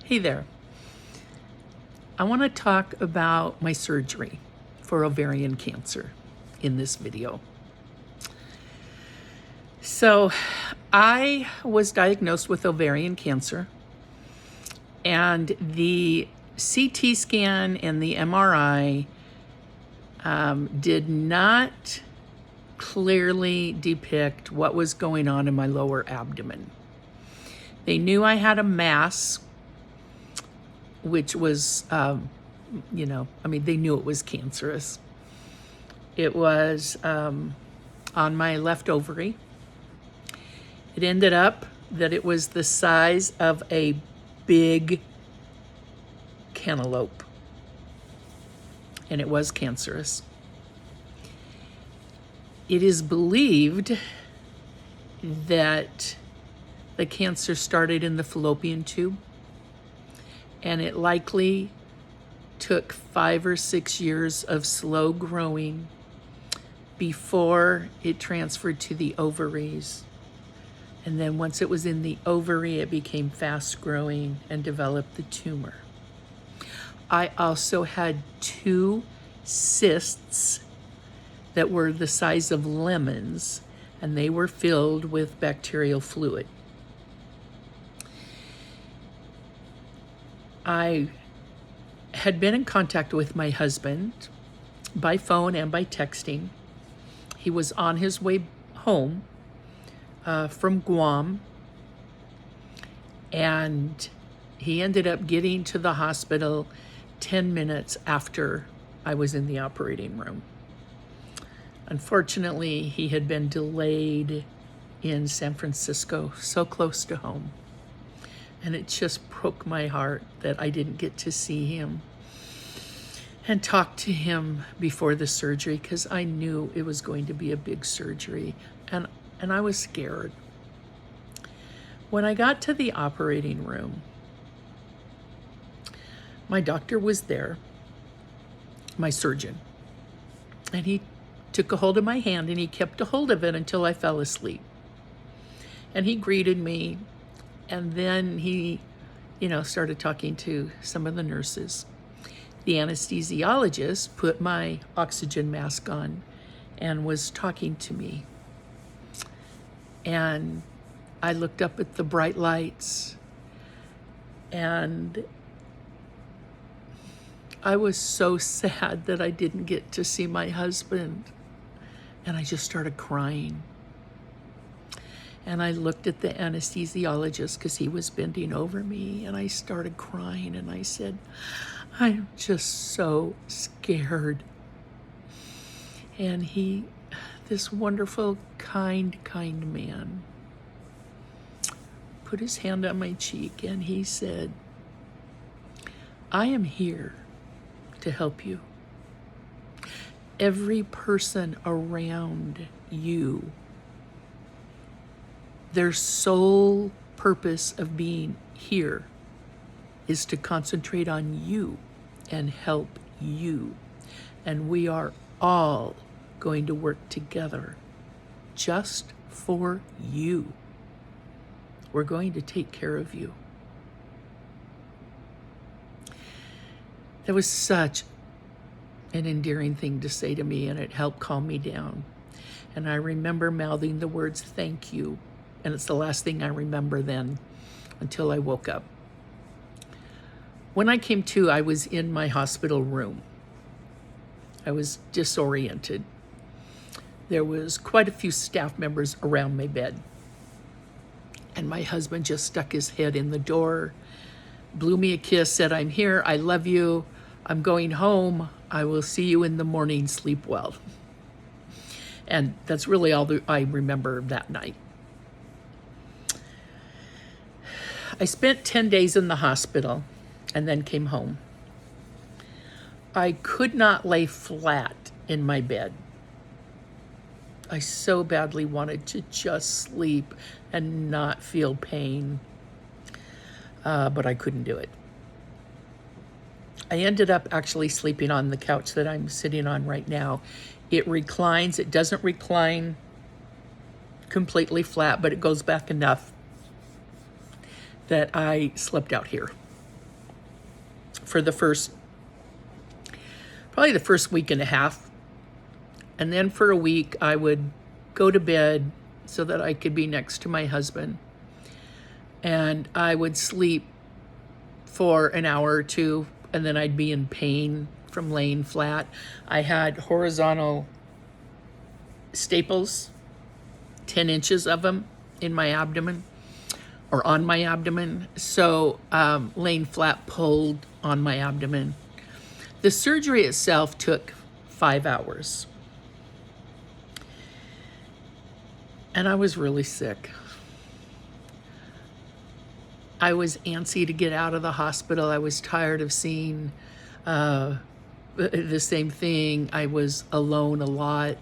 Hey there. I want to talk about my surgery for ovarian cancer in this video. So, I was diagnosed with ovarian cancer, and the CT scan and the MRI did not clearly depict what was going on in my lower abdomen. They knew I had a mass, which was, they knew it was cancerous. It was on my left ovary. It ended up that it was the size of a big cantaloupe, and it was cancerous. It is believed that the cancer started in the fallopian tube, and it likely took 5 or 6 years of slow growing before it transferred to the ovaries. And then once it was in the ovary, it became fast growing and developed the tumor. I also had 2 cysts that were the size of lemons, and they were filled with bacterial fluid. I had been in contact with my husband by phone and by texting. He was on his way home from Guam, and he ended up getting to the hospital 10 minutes after I was in the operating room. Unfortunately, he had been delayed in San Francisco, so close to home. And it just broke my heart that I didn't get to see him and talk to him before the surgery, because I knew it was going to be a big surgery, and I was scared. When I got to the operating room, my doctor was there, my surgeon, and he took a hold of my hand and he kept a hold of it until I fell asleep. And he greeted me, and then he, started talking to some of the nurses. The anesthesiologist put my oxygen mask on and was talking to me. And I looked up at the bright lights, and I was so sad that I didn't get to see my husband. And I just started crying. And I looked at the anesthesiologist because he was bending over me, and I started crying, and I said, I'm just so scared. And he, this wonderful, kind man, put his hand on my cheek and he said, I am here to help you. Every person around you, their sole purpose of being here is to concentrate on you and help you. And we are all going to work together just for you. We're going to take care of you. That was such an endearing thing to say to me, and it helped calm me down. And I remember mouthing the words, thank you. And it's the last thing I remember then until I woke up. When I came to, I was in my hospital room. I was disoriented. There was quite a few staff members around my bed. And my husband just stuck his head in the door, blew me a kiss, said, I'm here, I love you, I'm going home, I will see you in the morning, sleep well. And that's really all that I remember that night. I spent 10 days in the hospital and then came home. I could not lay flat in my bed. I so badly wanted to just sleep and not feel pain, but I couldn't do it. I ended up actually sleeping on the couch that I'm sitting on right now. It reclines. It doesn't recline completely flat, but it goes back enough that I slept out here. for probably the first week and a half. And then for a week, I would go to bed so that I could be next to my husband. And I would sleep for an hour or two, and then I'd be in pain from laying flat. I had horizontal staples, 10 inches of them in my abdomen, or on my abdomen. So laying flat pulled on my abdomen. The surgery itself took 5 hours. And I was really sick. I was antsy to get out of the hospital. I was tired of seeing the same thing. I was alone a lot.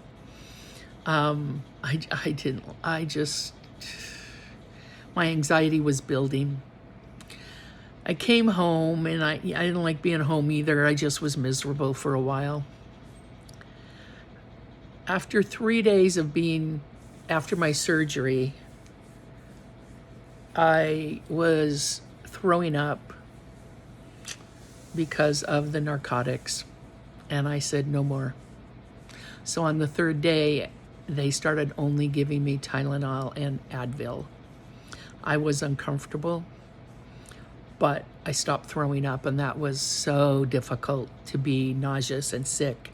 My anxiety was building. I came home, and I didn't like being home either. I just was miserable for a while. After 3 days of being after my surgery, I was throwing up because of the narcotics, and I said no more. So on the 3rd day, they started only giving me Tylenol and Advil. I was uncomfortable, but I stopped throwing up, and that was so difficult, to be nauseous and sick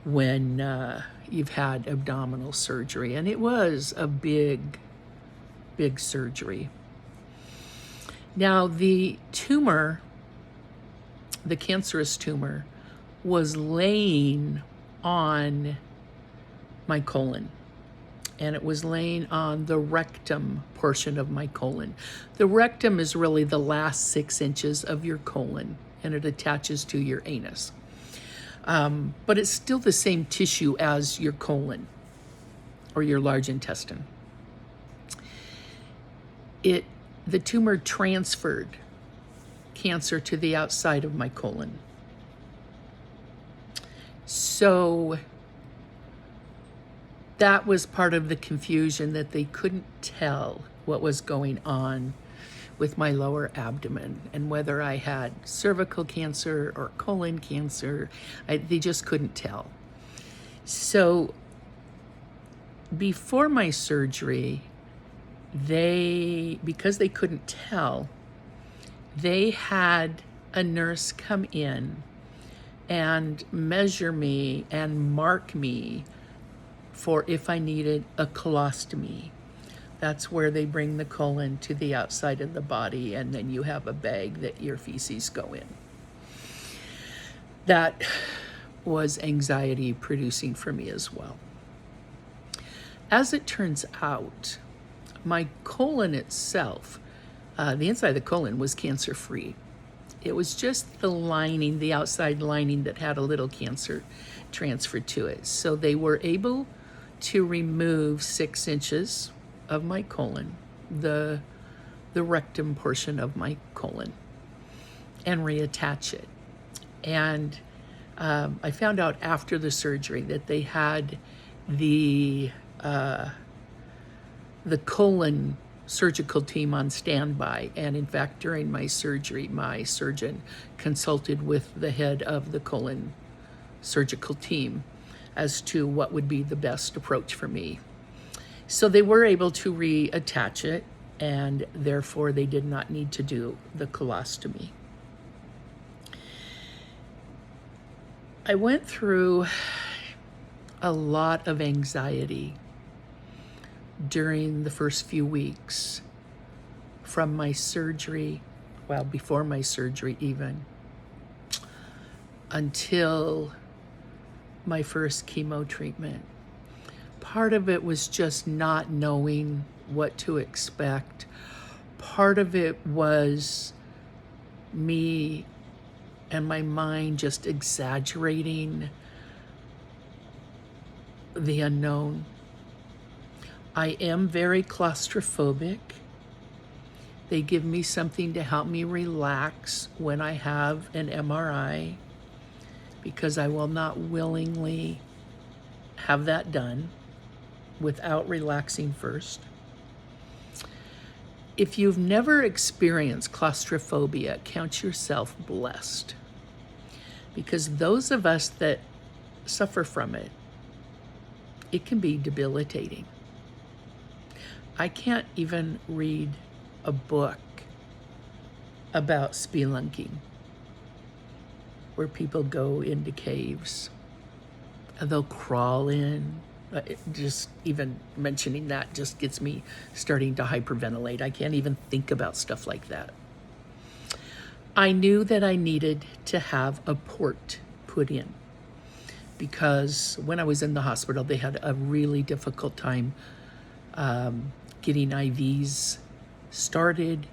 when you've had abdominal surgery. And it was a big surgery. Now, the tumor, the cancerous tumor, was laying on my colon, and it was laying on the rectum portion of my colon. The rectum is really the last 6 inches of your colon, and it attaches to your anus. But it's still the same tissue as your colon or your large intestine. The tumor transferred cancer to the outside of my colon. So that was part of the confusion, that they couldn't tell what was going on with my lower abdomen and whether I had cervical cancer or colon cancer. They just couldn't tell. So before my surgery, because they couldn't tell, they had a nurse come in and measure me and mark me for if I needed a colostomy. That's where they bring the colon to the outside of the body, and then you have a bag that your feces go in. That was anxiety producing for me as well. As it turns out, my colon itself, the inside of the colon, was cancer-free. It was just the lining, the outside lining, that had a little cancer transferred to it. So they were able to remove 6 inches of my colon, the rectum portion of my colon, and reattach it. And I found out after the surgery that they had the colon surgical team on standby. And in fact, during my surgery, my surgeon consulted with the head of the colon surgical team as to what would be the best approach for me. So they were able to reattach it, and therefore they did not need to do the colostomy. I went through a lot of anxiety during the first few weeks from my surgery, well, before my surgery even, until my first chemo treatment. Part of it was just not knowing what to expect. Part of it was me and my mind just exaggerating the unknown. I am very claustrophobic. They give me something to help me relax when I have an MRI, because I will not willingly have that done without relaxing first. If you've never experienced claustrophobia, count yourself blessed. because those of us that suffer from it, it can be debilitating. I can't even read a book about spelunking, where people go into caves and they'll crawl in. Just even mentioning that just gets me starting to hyperventilate. I can't even think about stuff like that. I knew that I needed to have a port put in because when I was in the hospital, they had a really difficult time getting IVs started,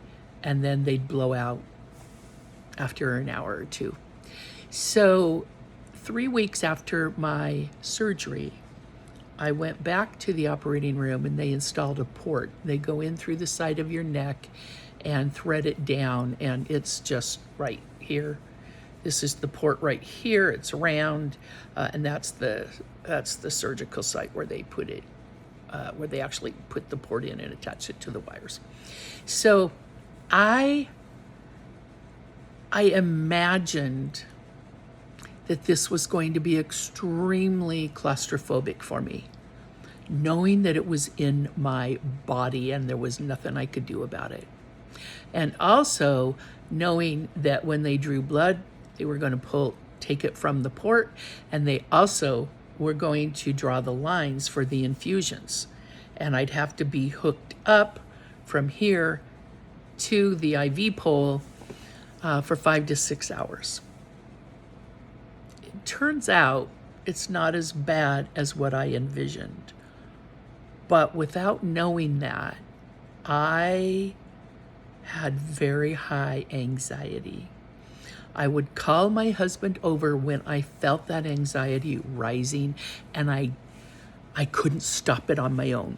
and then they'd blow out after an hour or two. So 3 weeks after my surgery, I went back to the operating room and they installed a port. They go in through the side of your neck and thread it down, and it's just right here. This is the port right here. It's round, and that's the surgical site where they put it, where they actually put the port in and attach it to the wires. So I imagined that this was going to be extremely claustrophobic for me, knowing that it was in my body and there was nothing I could do about it. And also knowing that when they drew blood, they were going to take it from the port, and they also were going to draw the lines for the infusions. And I'd have to be hooked up from here to the IV pole for 5 to 6 hours. It turns out it's not as bad as what I envisioned. But without knowing that, I had very high anxiety. I would call my husband over when I felt that anxiety rising, and I couldn't stop it on my own.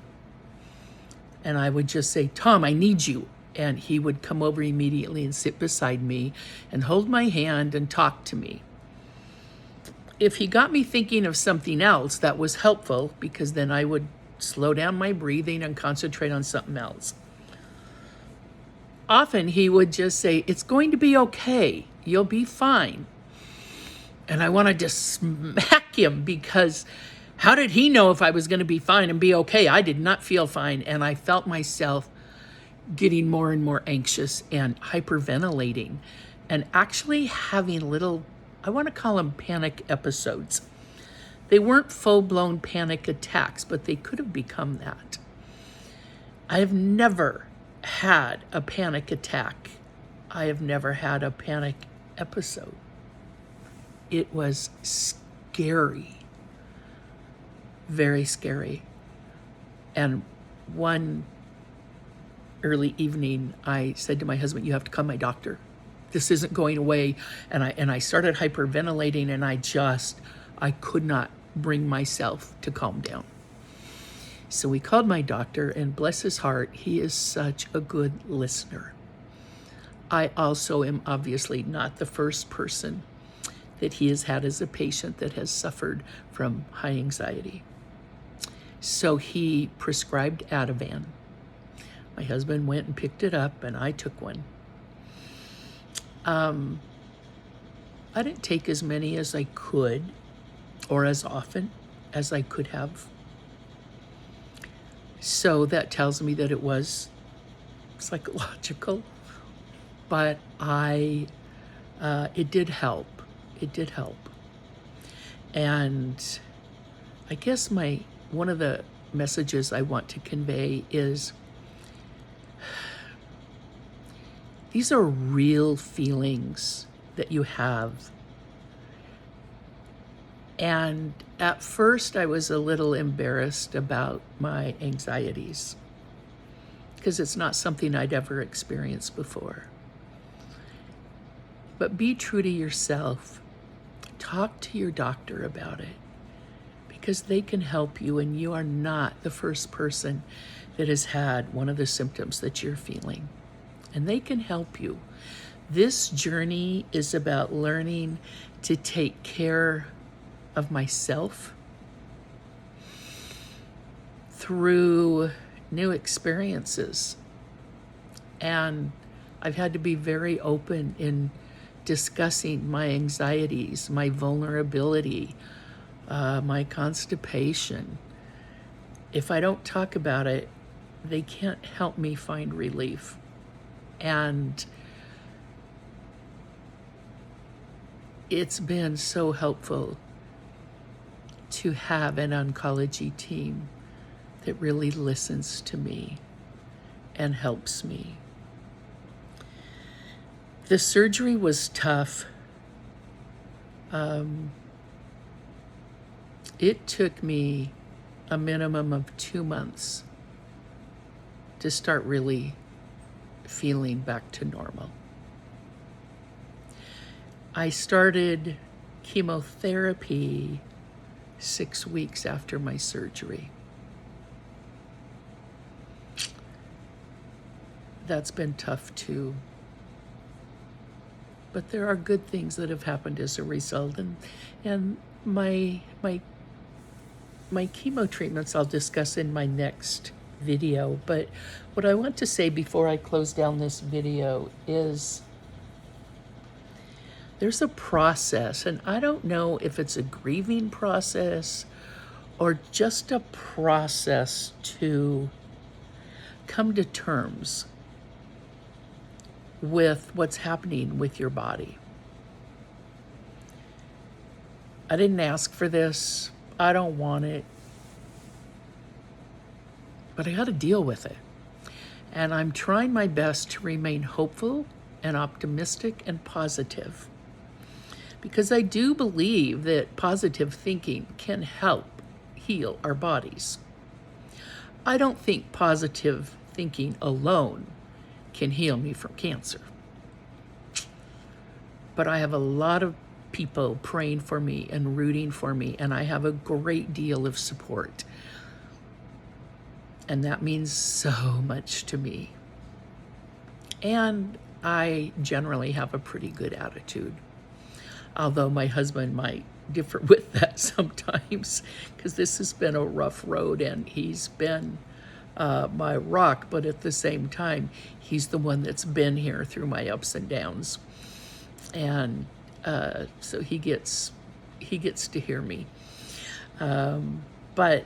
And I would just say, "Tom, I need you." And he would come over immediately and sit beside me and hold my hand and talk to me. If he got me thinking of something else, that was helpful, because then I would slow down my breathing and concentrate on something else. Often he would just say, "It's going to be okay. You'll be fine." And I wanted to smack him, because how did he know if I was going to be fine and be okay? I did not feel fine, and I felt myself getting more and more anxious and hyperventilating and actually having little, I want to call them panic episodes. They weren't full-blown panic attacks, but they could have become that. I have never had a panic attack. I have never had a panic episode. It was scary, very scary. And one early evening, I said to my husband, "You have to call my doctor. This isn't going away." And I started hyperventilating, and I could not bring myself to calm down. So we called my doctor, and bless his heart, he is such a good listener. I also am obviously not the first person that he has had as a patient that has suffered from high anxiety. So he prescribed Ativan. My husband went and picked it up, and I took one. I didn't take as many as I could, or as often as I could have. So that tells me that it was psychological, but it did help. It did help. And I guess one of the messages I want to convey is these are real feelings that you have. And at first I was a little embarrassed about my anxieties, because it's not something I'd ever experienced before. But be true to yourself. Talk to your doctor about it, because they can help you, and you are not the first person that has had one of the symptoms that you're feeling. And they can help you. This journey is about learning to take care of myself through new experiences. And I've had to be very open in discussing my anxieties, my vulnerability, my constipation. If I don't talk about it, they can't help me find relief. And it's been so helpful to have an oncology team that really listens to me and helps me. The surgery was tough. It took me a minimum of 2 months to start really feeling back to normal. I started chemotherapy 6 weeks after my surgery. That's been tough too. But there are good things that have happened as a result, and my chemo treatments I'll discuss in my next video. But what I want to say before I close down this video is there's a process, and I don't know if it's a grieving process or just a process to come to terms with what's happening with your body. I didn't ask for this. I don't want it. But I got to deal with it. And I'm trying my best to remain hopeful and optimistic and positive, because I do believe that positive thinking can help heal our bodies. I don't think positive thinking alone can heal me from cancer. But I have a lot of people praying for me and rooting for me, and I have a great deal of support. And that means so much to me. And I generally have a pretty good attitude, although my husband might differ with that sometimes, because this has been a rough road, and he's been my rock, but at the same time, he's the one that's been here through my ups and downs. And so he gets to hear me. But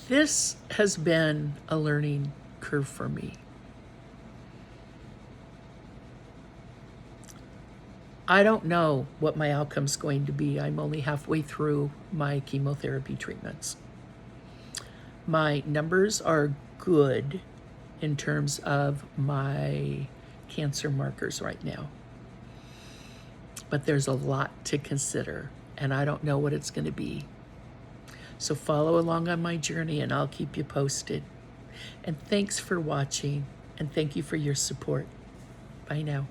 this has been a learning curve for me. I don't know what my outcome's going to be. I'm only halfway through my chemotherapy treatments. My numbers are good in terms of my cancer markers right now. But there's a lot to consider, and I don't know what it's going to be. So follow along on my journey, and I'll keep you posted. And thanks for watching, and thank you for your support. Bye now.